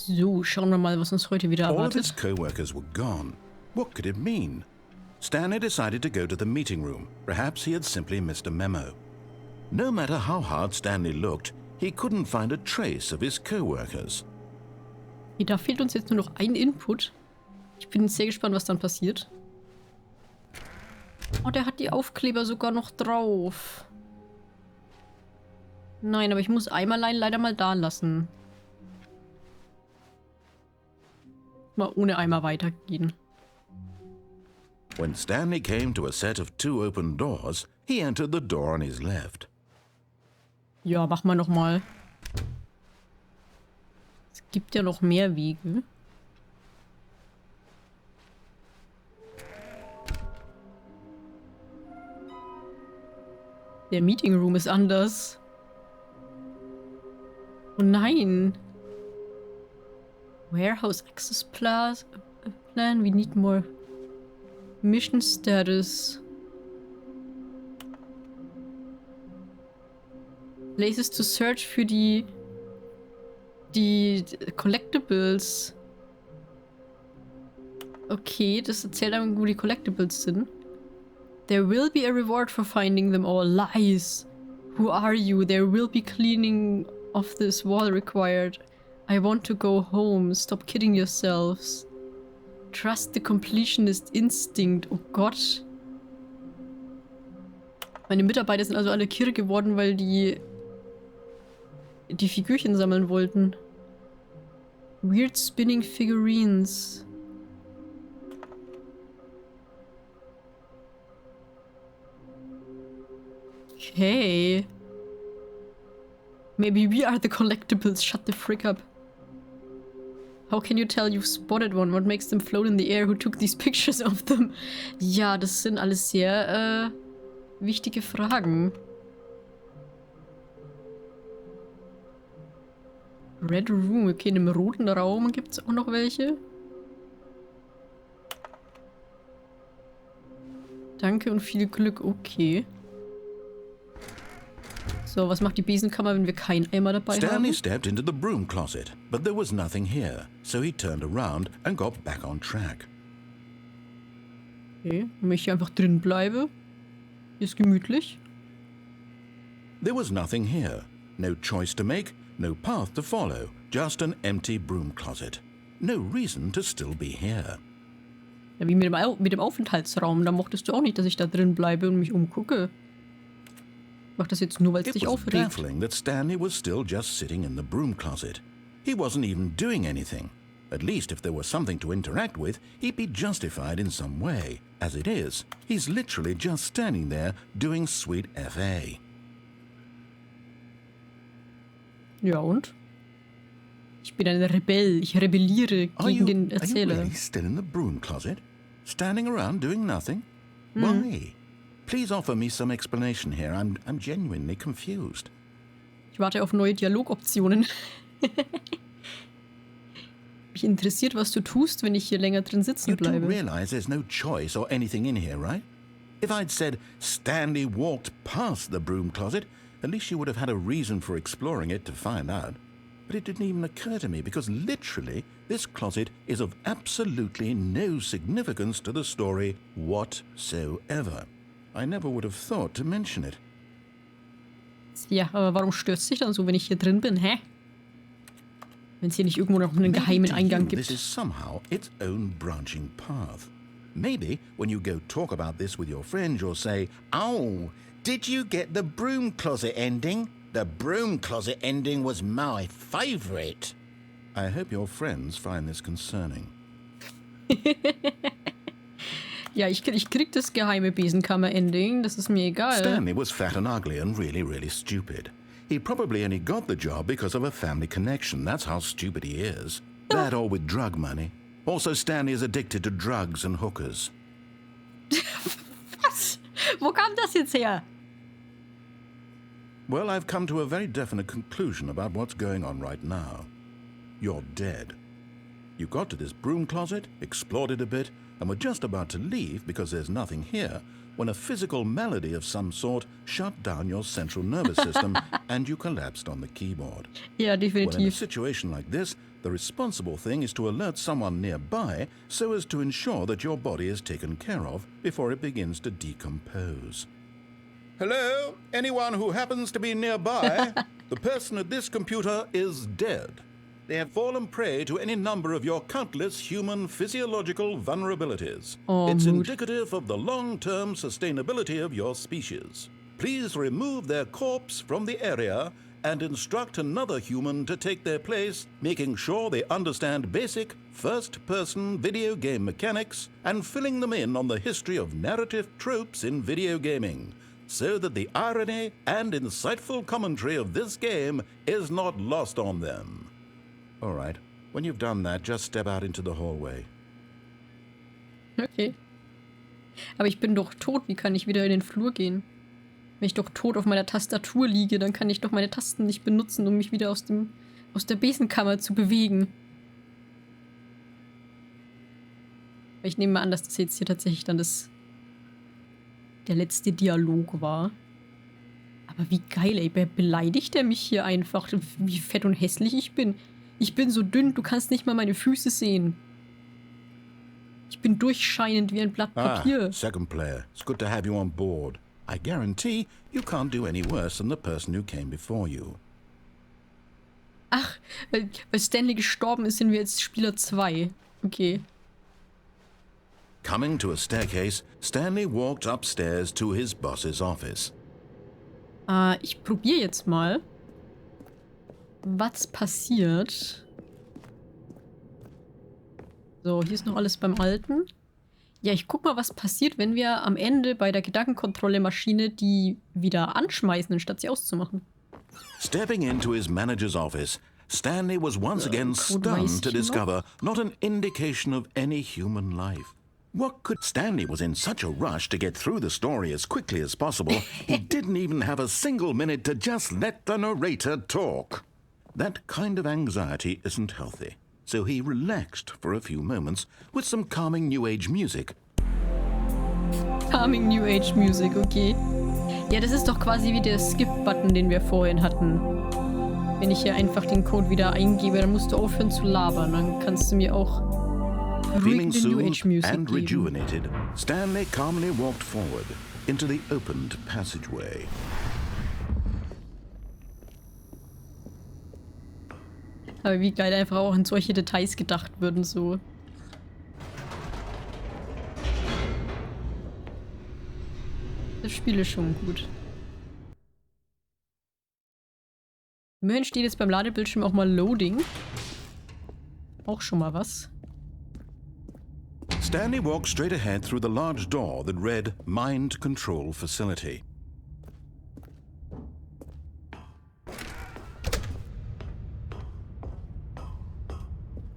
So, schauen wir mal, was uns heute wieder All of his erwartet. co-workers were gone. What could it mean? Stanley decided to go to the meeting room. Perhaps he had simply missed a memo. No matter how hard Stanley looked, he couldn't find a trace of his co-workers. Okay, da fehlt uns jetzt nur noch ein Input. Ich bin sehr gespannt, was dann passiert. Oh, der hat die Aufkleber sogar noch drauf. Nein, aber ich muss Eimerlein leider mal da lassen. Mal ohne Eimer weitergehen. When Stanley came to a set of 2 open doors, he entered the door on his left. Ja, mach mal nochmal. Es gibt ja noch mehr Wege. Der Meeting Room ist anders. Oh nein. Warehouse Access Plan. We need more. Mission Status. Places to search für die Collectibles. Okay, das erzählt einem, wo die Collectibles sind. There will be a reward for finding them all. Lies. Who are you? There will be cleaning of this wall required. I want to go home. Stop kidding yourselves. Trust the completionist instinct. Oh Gott. Meine Mitarbeiter sind also alle kirre geworden, weil die Figürchen sammeln wollten. Weird spinning figurines. Okay. Maybe we are the collectibles. Shut the frick up. How can you tell you've spotted one? What makes them float in the air? Who took these pictures of them? Ja, das sind alles sehr, wichtige Fragen. Red Room. Okay, in dem roten Raum gibt es auch noch welche. Danke und viel Glück. Okay. So, was macht die Besenkammer, wenn wir keinen Eimer dabei Stanley haben? stepped into the broom closet, but there was nothing here, so he turned around and got back on track. Okay, wenn ich hier einfach drin bleibe. Hier ist gemütlich. There was nothing here. No choice to make, no path to follow, just an empty broom closet. No reason to still be here. Ja, wie mit dem Aufenthaltsraum. Da mochtest du auch nicht, dass ich da drin bleibe und mich umgucke. Ich mach das jetzt nur, weil es It dich was aufregt. baffling that Stanley was still just sitting in the broom closet. He wasn't even doing anything. At least if there was something to interact with, he'd be justified in some way. As it is, he's literally just standing there doing sweet FA. Ja, und? Ich bin ein Rebell. Ich rebelliere gegen den Are you Erzähler. really still in the broom closet? Standing around doing nothing? Why? Please offer me some explanation here. I'm genuinely confused. Ich warte auf neue Dialogoptionen. Mich interessiert, was du tust, wenn ich hier länger drin sitzen You do bleibe. realize there's no choice or anything in here, right? If I'd said Stanley walked past the broom closet, at least you would have had a reason for exploring it to find out. But it didn't even occur to me because literally this closet is of absolutely no significance to the story whatsoever. I never would have thought to mention it. Ja, aber warum stört es dich dann so, wenn ich hier drin bin, hä? Wenn es hier nicht irgendwo noch einen Maybe geheimen to Eingang you, this gibt. is somehow its own branching path. Maybe when you go talk about this with your friends, you'll say, "Oh, did you get the broom closet ending? The broom closet ending was my favorite." I hope your friends find this concerning. Ja, ich krieg das geheime Besenkammer-Ending, das ist mir egal. Stanley was fat and ugly and really, really stupid. He probably only got the job because of a family connection. That's how stupid he is. That or with drug money. Also, Stanley is addicted to drugs and hookers. Was? Wo kam das jetzt her? Well, I've come to a very definite conclusion about what's going on right now. You're dead. You got to this broom closet, explored it a bit, and were just about to leave because there's nothing here, when a physical malady of some sort shut down your central nervous system and you collapsed on the keyboard. Ja, Well, in a definitiv. situation like this, the responsible thing is to alert someone nearby so as to ensure that your body is taken care of before it begins to decompose. Hello? Anyone who happens to be nearby? The person at this computer is dead. They have fallen prey to any number of your countless human physiological vulnerabilities. It's indicative of the long-term sustainability of your species. Please remove their corpse from the area and instruct another human to take their place, making sure they understand basic first-person video game mechanics and filling them in on the history of narrative tropes in video gaming, so that the irony and insightful commentary of this game is not lost on them. All right, when you've done that, just step out into the hallway. Okay. Aber ich bin doch tot. Wie kann ich wieder in den Flur gehen? Wenn ich doch tot auf meiner Tastatur liege, dann kann ich doch meine Tasten nicht benutzen, um mich wieder aus der Besenkammer zu bewegen. Ich nehme mal an, dass das jetzt hier tatsächlich dann der letzte Dialog war. Aber wie geil, ey. Beleidigt er mich hier einfach, wie fett und hässlich ich bin. Ich bin so dünn, du kannst nicht mal meine Füße sehen. Ich bin durchscheinend wie ein Blatt Papier. Second player. It's good to have you on board. I guarantee you can't do any worse than the person who came before you. Ach, weil Stanley gestorben ist, sind wir jetzt Spieler 2. Okay. Coming to a staircase, Stanley walked upstairs to his boss's office. Ich probiere jetzt mal, was passiert. So, hier ist noch alles beim Alten. Ja, ich guck mal, was passiert, wenn wir am Ende bei der Gedankenkontrolle-Maschine die wieder anschmeißen, anstatt sie auszumachen. Stepping into his manager's office, Stanley was once again stunned to discover not an indication of any human life. What could... Stanley was in such a rush to get through the story as quickly as possible, he didn't even have a single minute to just let the narrator talk. That kind of anxiety isn't healthy, so he relaxed for a few moments with some calming New Age music. Calming New Age Music, okay. Ja, das ist doch quasi wie der Skip-Button, den wir vorhin hatten. Wenn ich hier einfach den Code wieder eingebe, dann musst du aufhören zu labern. Dann kannst du mir auch Feeling beruhigende New Age soothed Music and geben. rejuvenated, Stanley calmly walked forward into the opened passageway. Aber wie geil einfach auch an solche Details gedacht würden, so. Das Spiel ist schon gut. Immerhin steht jetzt beim Ladebildschirm auch mal Loading. Auch schon mal was. Stanley walked straight ahead through the large door that read Mind Control Facility.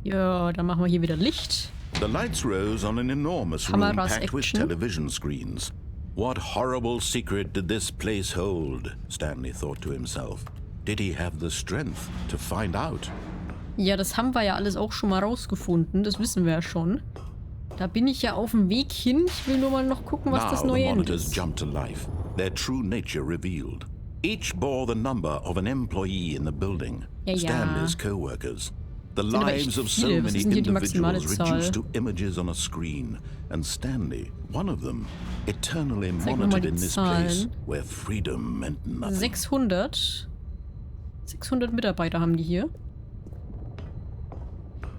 Ja, dann machen wir hier wieder Licht. The lights rose on an enormous room Kameras, packed with Action. television screens. What horrible secret did this place hold? Stanley thought to himself. Did he have the strength to find out? Ja, das haben wir ja alles auch schon mal rausgefunden. Das wissen wir ja schon. Da bin ich ja auf dem Weg hin. Ich will nur mal noch gucken, was das Now the neue Ende monitors ist. jumped to life, their true nature revealed. Each bore the number of an employee in the building, Ja, ja. Stanley's co-workers. The sind aber echt lives of so viele. Was many ist denn hier die maximale individuals Zahl? reduced to images on a screen, and Stanley, one of them, eternally Zeig mir mal monitored die in this Zahlen. place where freedom meant nothing. 600 Mitarbeiter haben die hier.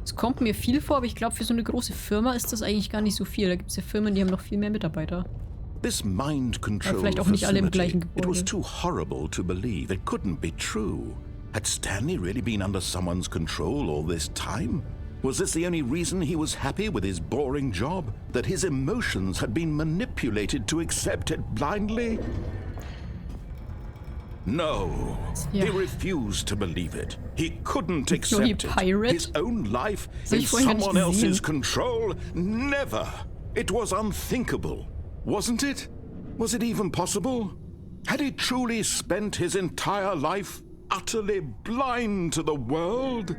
Es kommt mir viel vor, aber ich glaube, für so eine große Firma ist das eigentlich gar nicht so viel. Da gibt es ja Firmen, die haben noch viel mehr Mitarbeiter. This mind control vielleicht auch nicht alle im facility, gleichen it was Gebäude. too horrible to believe. It couldn't be true. Had Stanley really been under someone's control all this time? Was this the only reason he was happy with his boring job? That his emotions had been manipulated to accept it blindly? No, Ja. he refused to believe it. He couldn't So, he accept it. pirate? His own life Das hab in ich vorhin gar nicht someone else's gesehen. control? Never. It was unthinkable, wasn't it? Was it even possible? Had he truly spent his entire life utterly blind to the world?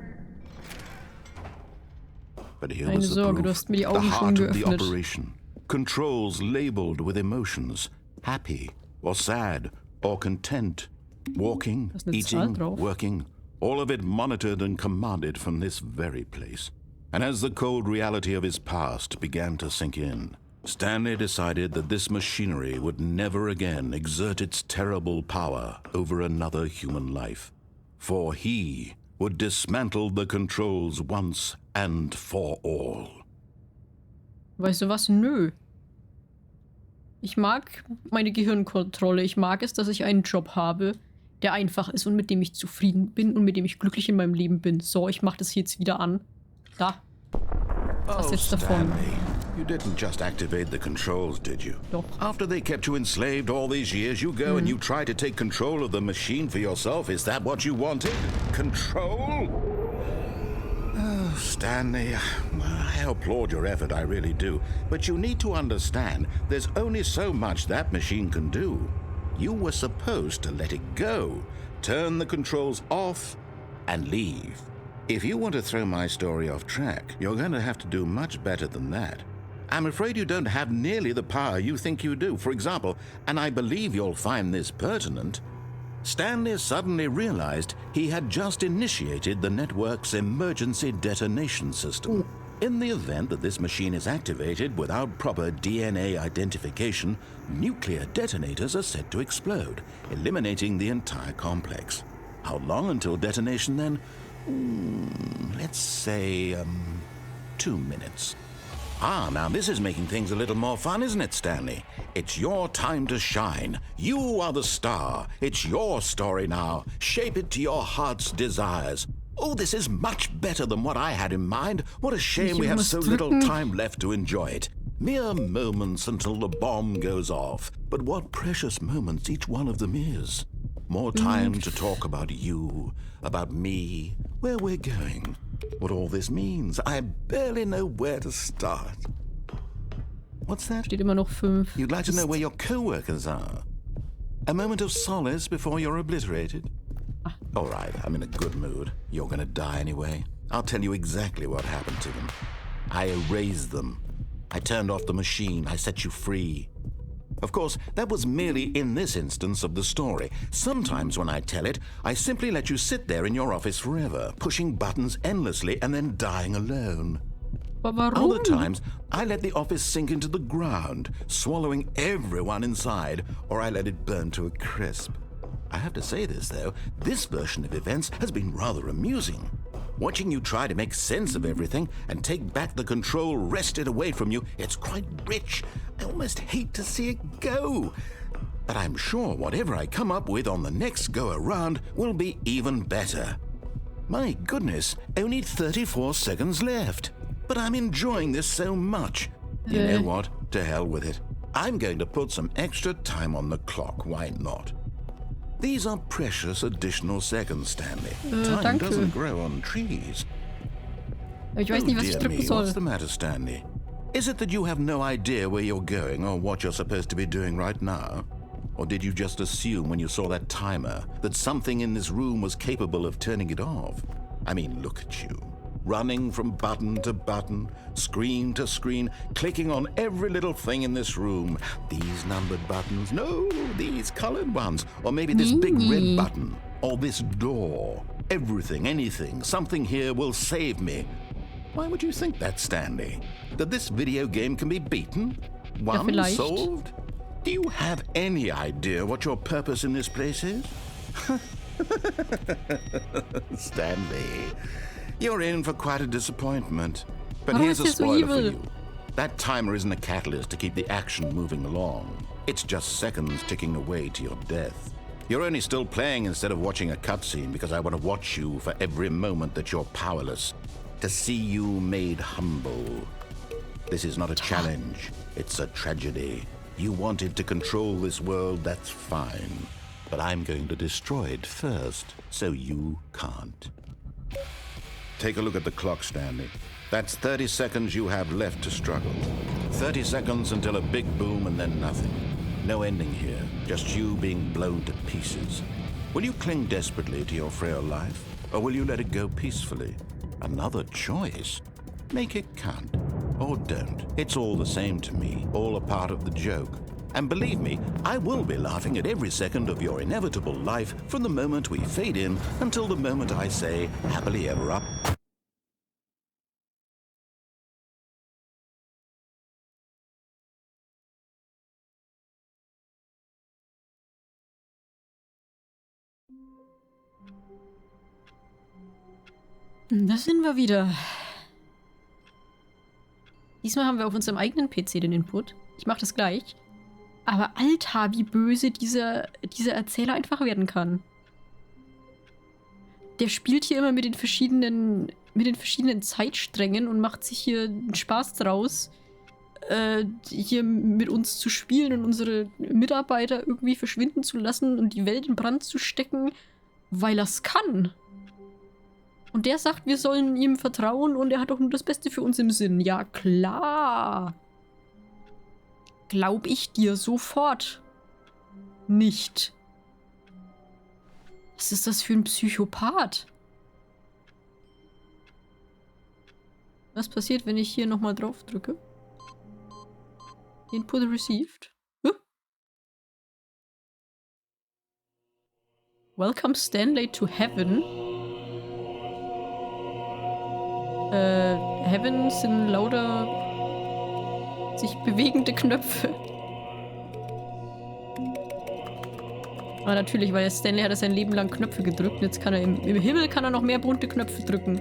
But here Keine was the Sorge, du proof. hast mir die The Augen schon heart of the geöffnet. operation. Controls labeled with emotions. Happy or sad or content. Walking, Da ist eine Zahl eating, drauf. working. All of it monitored and commanded from this very place. And as the cold reality of his past began to sink in, Stanley decided that this machinery would never again exert its terrible power over another human life. For he would dismantle the controls once and for all. Weißt du was? Nö. Ich mag meine Gehirnkontrolle. Ich mag es, dass ich einen Job habe, der einfach ist und mit dem ich zufrieden bin und mit dem ich glücklich in meinem Leben bin. So, ich mach das hier jetzt wieder an. Da. Was jetzt davon? Stanley, you didn't just activate the controls, did you? Doch. After they kept you enslaved all these years, you go and you try to take control of the machine for yourself. Is that what you wanted? Control? Oh, Stanley, I applaud your effort, I really do. But you need to understand, there's only so much that machine can do. You were supposed to let it go, turn the controls off, and leave. If you want to throw my story off track, you're going to have to do much better than that. I'm afraid you don't have nearly the power you think you do. For example, and I believe you'll find this pertinent, Stanley suddenly realized he had just initiated the network's emergency detonation system. In the event that this machine is activated without proper DNA identification, nuclear detonators are said to explode, eliminating the entire complex. How long until detonation then? Let's say, 2 minutes. Ah, now this is making things a little more fun, isn't it, Stanley? It's your time to shine. You are the star. It's your story now. Shape it to your heart's desires. Oh, this is much better than what I had in mind. What a shame we have so little time left to enjoy it. Mere moments until the bomb goes off. But what precious moments each one of them is. More time to talk about you, about me, where we're going, what all this means. I barely know where to start. What's that? Steht immer noch 5. You'd like to know where your co-workers are? A moment of solace before you're obliterated? All right, I'm in a good mood. You're gonna die anyway. I'll tell you exactly what happened to them. I erased them. I turned off the machine. I set you free. Of course, that was merely in this instance of the story. Sometimes when I tell it, I simply let you sit there in your office forever, pushing buttons endlessly and then dying alone. Aber Other warum? times, I let the office sink into the ground, swallowing everyone inside, or I let it burn to a crisp. I have to say this, though, this version of events has been rather amusing. Watching you try to make sense of everything and take back the control wrested away from you, it's quite rich. I almost hate to see it go. But I'm sure whatever I come up with on the next go-around will be even better. My goodness, only 34 seconds left. But I'm enjoying this so much. You know what? To hell with it. I'm going to put some extra time on the clock, why not? These are precious additional seconds, Stanley. Time danke. doesn't grow on trees. Aber ich weiß nicht, was ich Dear drücken me, soll. what's the matter, Stanley? Is it that you have no idea where you're going or what you're supposed to be doing right now? Or did you just assume when you saw that timer that something in this room was capable of turning it off? I mean, look at you. Running from button to button, screen to screen, clicking on every little thing in this room. These numbered buttons, no, these colored ones. Or maybe this big red button, or this door. Everything, anything, something here will save me. Why would you think that, Stanley? That this video game can be beaten? Won? vielleicht. Solved? Do you have any idea what your purpose in this place is? Stanley, you're in for quite a disappointment. But Warum here's ist a der so spoiler for evil? you. That timer isn't a catalyst to keep the action moving along. It's just seconds ticking away to your death. You're only still playing instead of watching a cutscene because I want to watch you for every moment that you're powerless. To see you made humble. This is not a challenge. It's a tragedy. You wanted to control this world, that's fine. But I'm going to destroy it first, so you can't. Take a look at the clock, Stanley. That's 30 seconds you have left to struggle. 30 seconds until a big boom and then nothing. No ending here, just you being blown to pieces. Will you cling desperately to your frail life, or will you let it go peacefully? Another choice. Make it count. Or don't. It's all the same to me, all a part of the joke. And believe me, I will be laughing at every second of your inevitable life from the moment we fade in until the moment I say, happily ever up. Da sind wir wieder. Diesmal haben wir auf unserem eigenen PC den Input. Ich mache das gleich. Aber Alter, wie böse dieser Erzähler einfach werden kann. Der spielt hier immer mit den verschiedenen Zeitsträngen und macht sich hier einen Spaß draus, hier mit uns zu spielen und unsere Mitarbeiter irgendwie verschwinden zu lassen und die Welt in Brand zu stecken, weil er es kann. Und der sagt, wir sollen ihm vertrauen und er hat doch nur das Beste für uns im Sinn. Ja, klar. Glaub ich dir sofort. Nicht. Was ist das für ein Psychopath? Was passiert, wenn ich hier nochmal drauf drücke? Input received. Welcome Stanley to Heaven. Heaven sind lauter sich bewegende Knöpfe. Aber natürlich, weil Stanley hat sein Leben lang Knöpfe gedrückt. Jetzt kann er im Himmel kann er noch mehr bunte Knöpfe drücken.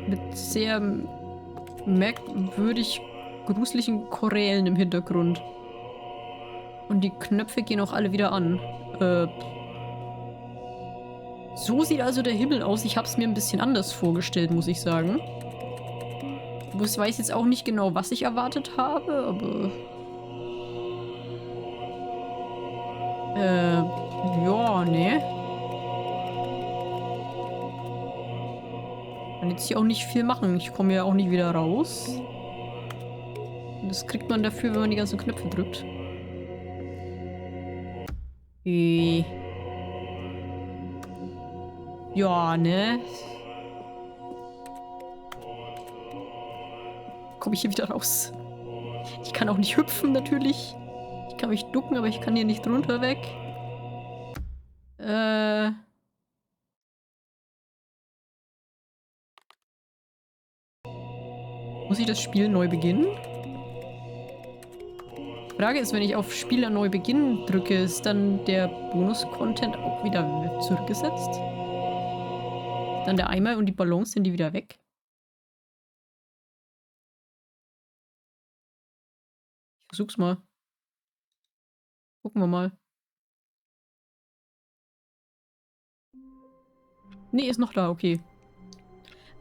Mit sehr merkwürdig gruseligen Chorälen im Hintergrund. Und die Knöpfe gehen auch alle wieder an. So sieht also der Himmel aus. Ich habe es mir ein bisschen anders vorgestellt, muss ich sagen. Ich weiß jetzt auch nicht genau, was ich erwartet habe, aber... ja, ne. Kann jetzt hier auch nicht viel machen. Ich komme ja auch nicht wieder raus. Und das kriegt man dafür, wenn man die ganzen Knöpfe drückt. Ja, ne. Komme ich hier wieder raus. Ich kann auch nicht hüpfen, natürlich. Ich kann mich ducken, aber ich kann hier nicht drunter weg. Muss ich das Spiel neu beginnen? Die Frage ist, wenn ich auf Spieler neu beginnen drücke, ist dann der Bonus-Content auch wieder zurückgesetzt? Dann der Eimer und die Ballons, sind die wieder weg? Ich versuch's mal. Gucken wir mal. Nee, ist noch da, okay.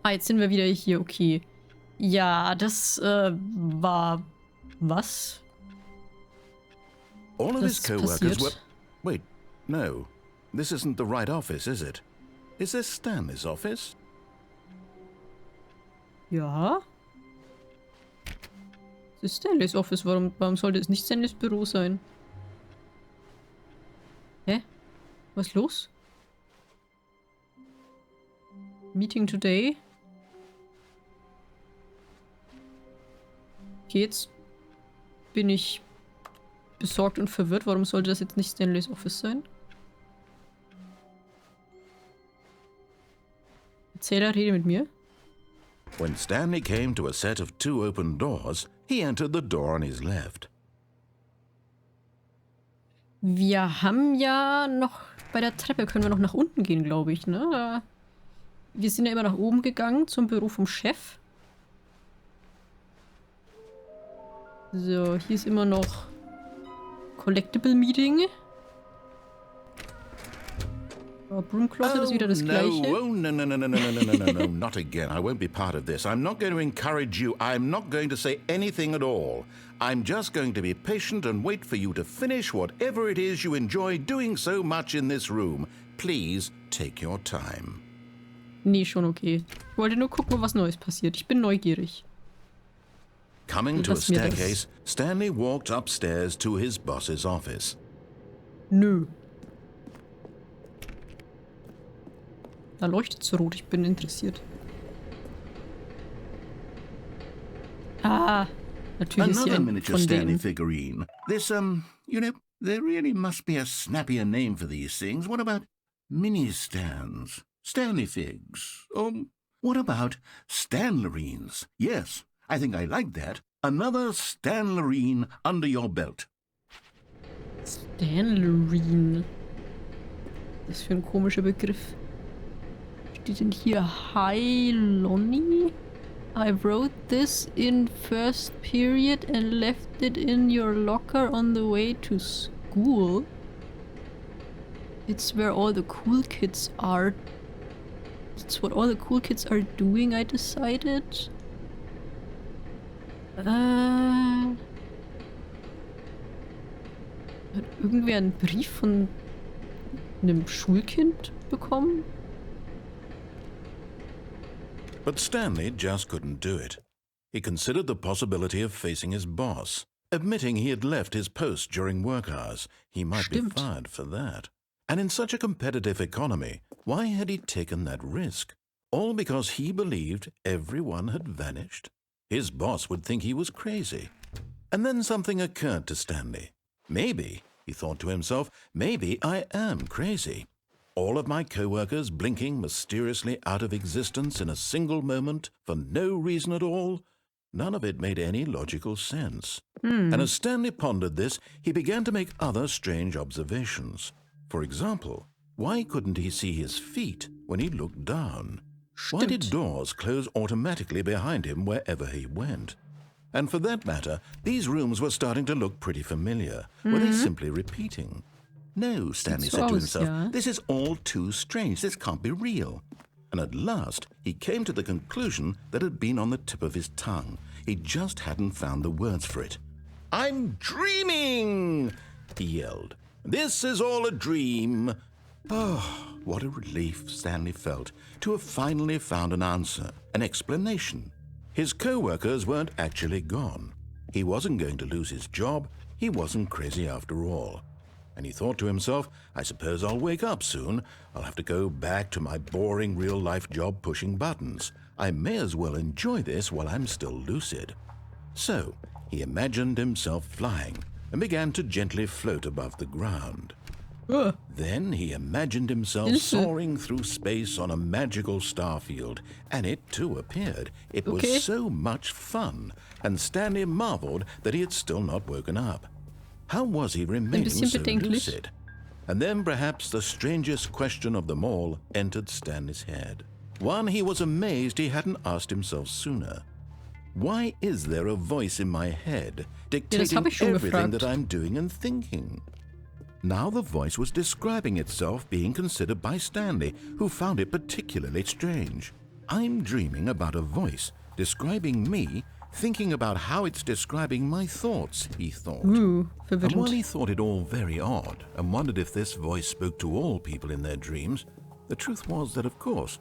Ah, jetzt sind wir wieder hier, okay. Ja, das war... was? All of his Das co-workers were... passiert. Wait, no. This isn't the right office, is it? Is this Stanley's office? Ja. Das ist Stanleys Office. Warum sollte es nicht Stanleys Büro sein? Hä? Was ist los? Meeting today? Okay, jetzt bin ich besorgt und verwirrt. Warum sollte das jetzt nicht Stanleys Office sein? Erzähler, rede mit mir. When Stanley came to a set of 2 open doors, he entered the door on his left. Wir haben ja noch... Bei der Treppe können wir noch nach unten gehen, glaube ich, ne? Wir sind ja immer nach oben gegangen zum Büro vom Chef. So, hier ist immer noch Collectible Meeting. Broom Closet ist wieder das Gleiche. No, not again. I won't be part of this. I'm not going to encourage you. I'm not going to say anything at all. I'm just going to be patient and wait for you to finish whatever it is you enjoy doing so much in this room. Please take your time. Nee, schon okay. Ich wollte nur gucken, was Neues passiert. Ich bin neugierig. Coming to a staircase, Stanley walked upstairs to his boss's office. Nö. Da leuchtet's rot, ich bin interessiert. Ja, natürlich ist sie Another ein miniature von Stanley denen. figurine. This, you know, there really must be a snappier name for these things. What about mini-stands? Stanley figs? What about Stanlerines? Yes, I think I like that. Another Stanlerine under your belt. Stanlerine. Das ist für ein komischer Begriff. Steht denn hier Hi Lonnie? I wrote this in first period and left it in your locker on the way to school. It's where all the cool kids are. It's what all the cool kids are doing, I decided. Hat irgendwer einen Brief von einem Schulkind bekommen? But Stanley just couldn't do it. He considered the possibility of facing his boss. Admitting he had left his post during work hours, he might be Stimmt. fired for that. And in such a competitive economy, why had he taken that risk? All because he believed everyone had vanished? His boss would think he was crazy. And then something occurred to Stanley. Maybe, he thought to himself, maybe I am crazy. All of my co-workers blinking mysteriously out of existence in a single moment for no reason at all? None of it made any logical sense. And as Stanley pondered this, he began to make other strange observations. For example, why couldn't he see his feet when he looked down? Why did Stimmt. doors close automatically behind him wherever he went? And for that matter, these rooms were starting to look pretty familiar. Were they simply repeating? No, Stanley said to himself, yeah. this is all too strange. This can't be real. And at last, he came to the conclusion that had been on the tip of his tongue. He just hadn't found the words for it. I'm dreaming, he yelled. This is all a dream. Oh, what a relief Stanley felt to have finally found an answer, an explanation. His co-workers weren't actually gone. He wasn't going to lose his job. He wasn't crazy after all. And he thought to himself, I suppose I'll wake up soon. I'll have to go back to my boring real-life job pushing buttons. I may as well enjoy this while I'm still lucid. So he imagined himself flying and began to gently float above the ground. Then he imagined himself Hilfe. soaring through space on a magical starfield, and it too appeared. It Okay. was so much fun, and Stanley marveled that he had still not woken up. How was he remaining bisschen so bedenklich. lucid? And then perhaps the strangest question of them all entered Stanley's head. One he was amazed he hadn't asked himself sooner. Why is there a voice in my head dictating hab ich schon everything gefragt. that I'm doing and thinking? Now the voice was describing itself being considered by Stanley, who found it particularly strange. I'm dreaming about a voice describing me, thinking about how it's describing my thoughts, he thought. And while Verwirrend. he thought it all very odd and wondered if this voice spoke to all people in their dreams, the truth was that, of course,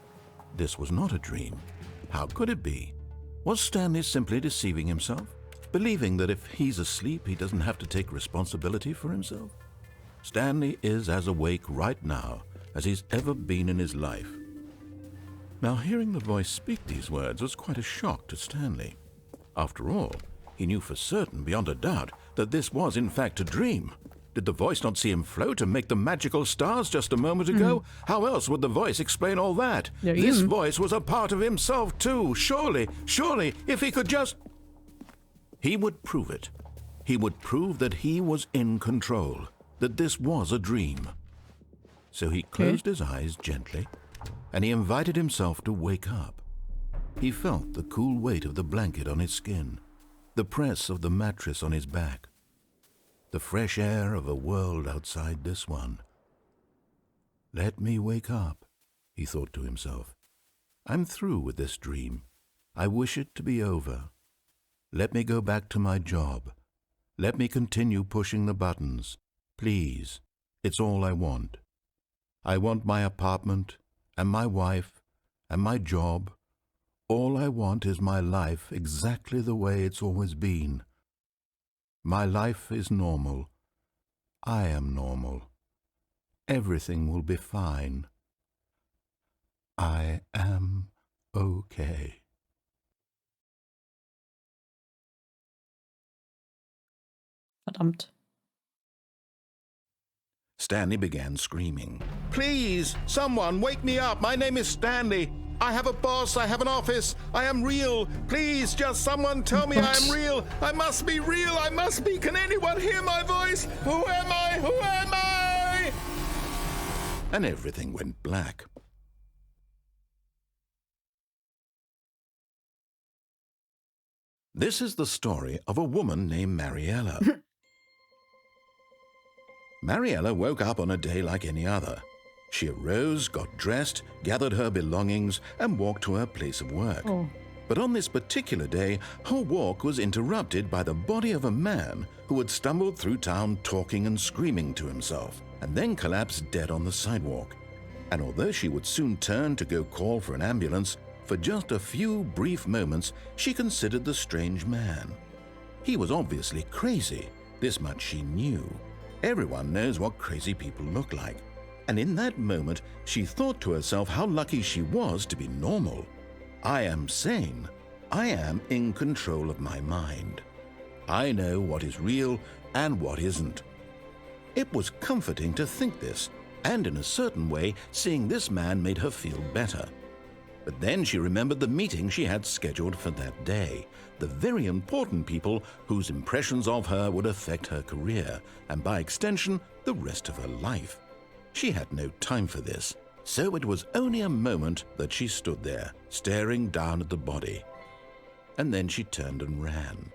this was not a dream. How could it be? Was Stanley simply deceiving himself, believing that if he's asleep, he doesn't have to take responsibility for himself? Stanley is as awake right now as he's ever been in his life. Now, hearing the voice speak these words was quite a shock to Stanley. After all, he knew for certain, beyond a doubt, that this was in fact a dream. Did the voice not see him float and make the magical stars just a moment ago? How else would the voice explain all that? Ja, This eben. voice was a part of himself too. Surely, if he could just... He would prove it. He would prove that he was in control, that this was a dream. So he closed his eyes gently, and he invited himself to wake up. He felt the cool weight of the blanket on his skin, the press of the mattress on his back, the fresh air of a world outside this one. Let me wake up, he thought to himself. I'm through with this dream. I wish it to be over. Let me go back to my job. Let me continue pushing the buttons. Please, it's all I want. I want my apartment and my wife and my job. All I want is my life exactly the way it's always been. My life is normal. I am normal. Everything will be fine. I am okay. Verdammt. Stanley began screaming. Please, someone, wake me up. My name is Stanley. I have a boss. I have an office. I am real. Please, just someone tell me I am real. I must be real. I must be. Can anyone hear my voice? Who am I? Who am I? And everything went black. This is the story of a woman named Mariella. Mariella woke up on a day like any other. She arose, got dressed, gathered her belongings, and walked to her place of work. Oh. But on this particular day, her walk was interrupted by the body of a man who had stumbled through town talking and screaming to himself, and then collapsed dead on the sidewalk. And although she would soon turn to go call for an ambulance, for just a few brief moments she considered the strange man. He was obviously crazy, this much she knew. Everyone knows what crazy people look like. And in that moment, she thought to herself how lucky she was to be normal. I am sane. I am in control of my mind. I know what is real and what isn't. It was comforting to think this, and in a certain way, seeing this man made her feel better. But then she remembered the meeting she had scheduled for that day, the very important people whose impressions of her would affect her career, and by extension, the rest of her life. She had no time for this, so it was only a moment that she stood there, staring down at the body. And then she turned and ran.